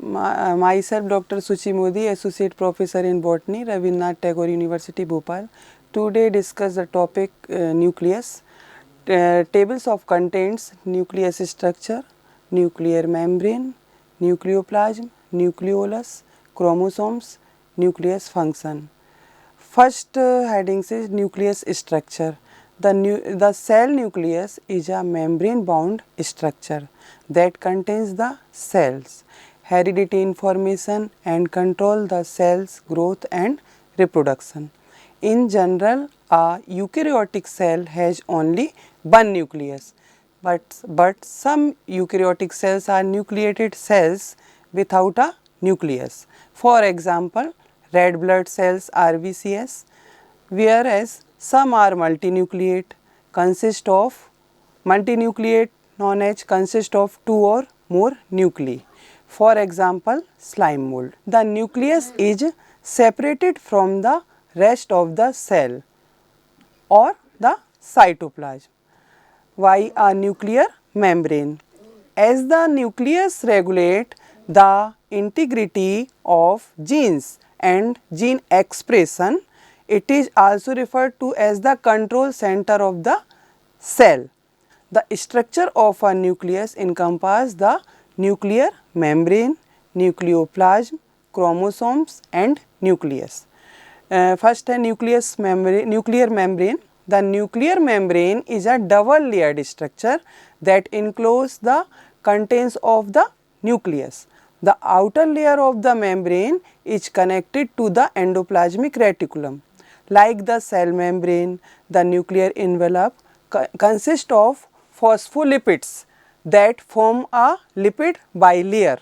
Myself Dr. Suchi Modi, Associate Professor in Botany, Rabindranath Tagore University, Bhopal. Today discuss the topic nucleus. Tables of contents: nucleus structure, nuclear membrane, nucleoplasm, nucleolus, chromosomes, nucleus function. First heading says nucleus structure. The cell nucleus is a membrane bound structure that contains the cells, heredity information and control the cell's growth and reproduction. In general, a eukaryotic cell has only one nucleus, but some eukaryotic cells are nucleated cells without a nucleus. For example, red blood cells RBCS, whereas some are multinucleate, multinucleate known as consist of two or more nuclei. For example, slime mold. The nucleus is separated from the rest of the cell or the cytoplasm. Why a nuclear membrane? As the nucleus regulates the integrity of genes and gene expression, it is also referred to as the control center of the cell. The structure of a nucleus encompasses the nuclear membrane, nucleoplasm, chromosomes and nucleus. First, nuclear membrane. The nuclear membrane is a double layered structure that encloses the contents of the nucleus. The outer layer of the membrane is connected to the endoplasmic reticulum. Like the cell membrane, the nuclear envelope consists of phospholipids that form a lipid bilayer.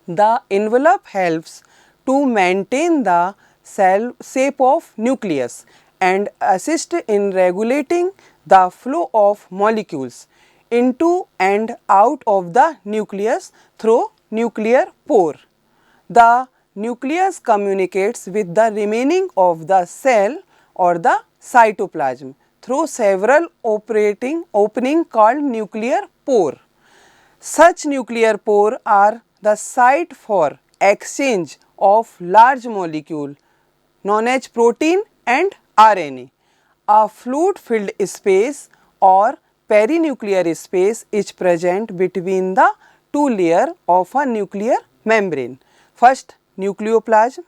The envelope helps to maintain the cell shape of nucleus and assist in regulating the flow of molecules into and out of the nucleus through nuclear pore. The nucleus communicates with the remaining of the cell or the cytoplasm through several openings called nuclear pore. Such nuclear pore are the site for exchange of large molecule known as protein and RNA. A fluid filled space or perinuclear space is present between the two layers of a nuclear membrane. First, nucleoplasm.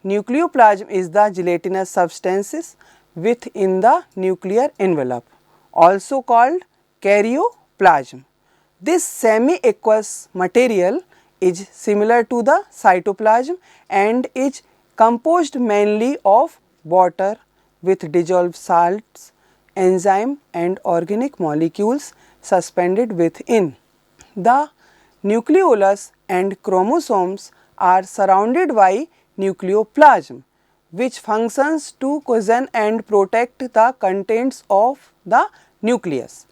Nucleoplasm is the gelatinous substances within the nuclear envelope, also called karyoplasm. This semi-aqueous material is similar to the cytoplasm and is composed mainly of water with dissolved salts, enzyme and organic molecules suspended within. The nucleolus and chromosomes are surrounded by nucleoplasm, which functions to cushion and protect the contents of the nucleus.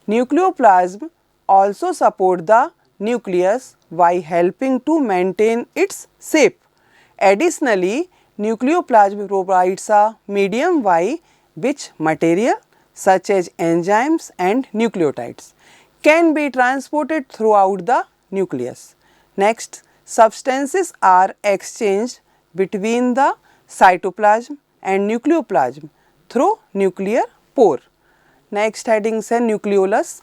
Nucleoplasm also support the nucleus by helping to maintain its shape. Additionally, nucleoplasm provides a medium by which material such as enzymes and nucleotides can be transported throughout the nucleus. Next, substances are exchanged between the cytoplasm and nucleoplasm through nuclear pore. Next heading is nucleolus.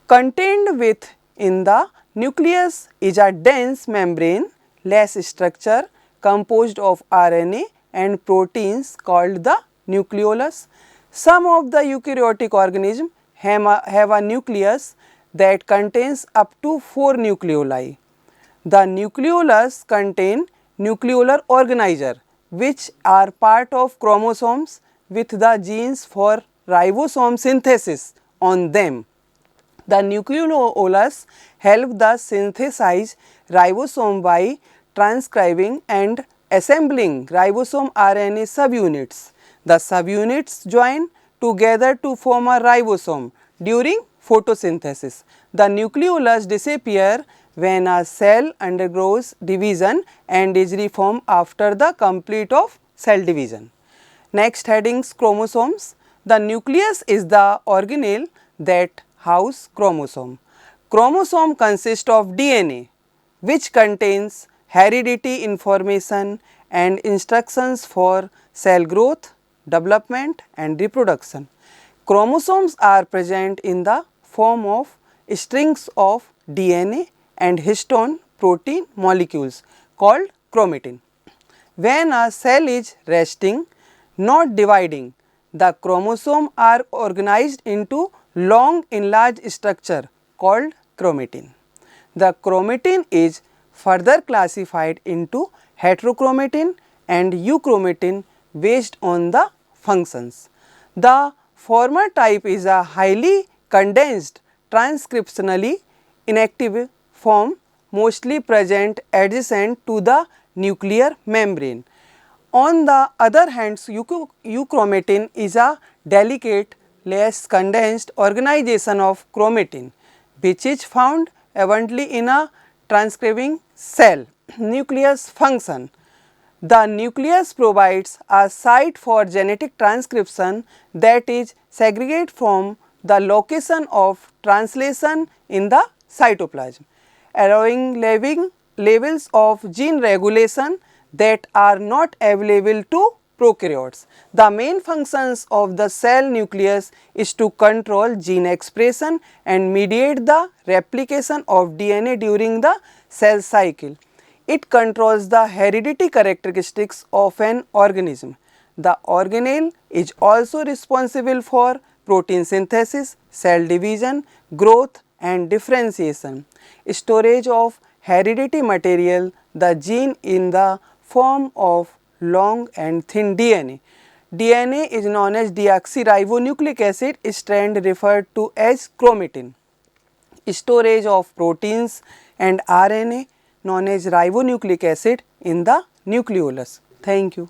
Contained within the nucleus is a dense membrane less structure composed of RNA and proteins called the nucleolus. Some of the eukaryotic organisms have a nucleus that contains up to 4 nucleoli. The nucleolus contain nucleolar organizer which are part of chromosomes with the genes for ribosome synthesis on them. The nucleolus help the synthesize ribosome by transcribing and assembling ribosome RNA subunits. The subunits join together to form a ribosome during photosynthesis. The nucleolus disappear when a cell undergoes division and is reformed after the complete of cell division. Next headings chromosomes. The nucleus is the organelle that house chromosome. Chromosome consists of DNA which contains heredity information and instructions for cell growth, development and reproduction. Chromosomes are present in the form of strings of DNA and histone protein molecules called chromatin. When a cell is resting, not dividing, the chromosomes are organized into long enlarged structure called chromatin. The chromatin is further classified into heterochromatin and euchromatin based on the functions. The former type is a highly condensed transcriptionally inactive form mostly present adjacent to the nuclear membrane. On the other hand, euchromatin is a delicate, less condensed organization of chromatin which is found abundantly in a transcribing cell. Nucleus function. The nucleus provides a site for genetic transcription that is segregate from the location of translation in the cytoplasm, allowing levels of gene regulation that are not available to prokaryotes. The main functions of the cell nucleus is to control gene expression and mediate the replication of DNA during the cell cycle. It controls the heredity characteristics of an organism. The organelle is also responsible for protein synthesis, cell division, growth and differentiation. Storage of heredity material, the gene in the form of long and thin DNA. DNA is known as deoxyribonucleic acid strand referred to as chromatin. Storage of proteins and RNA known as ribonucleic acid in the nucleolus. Thank you.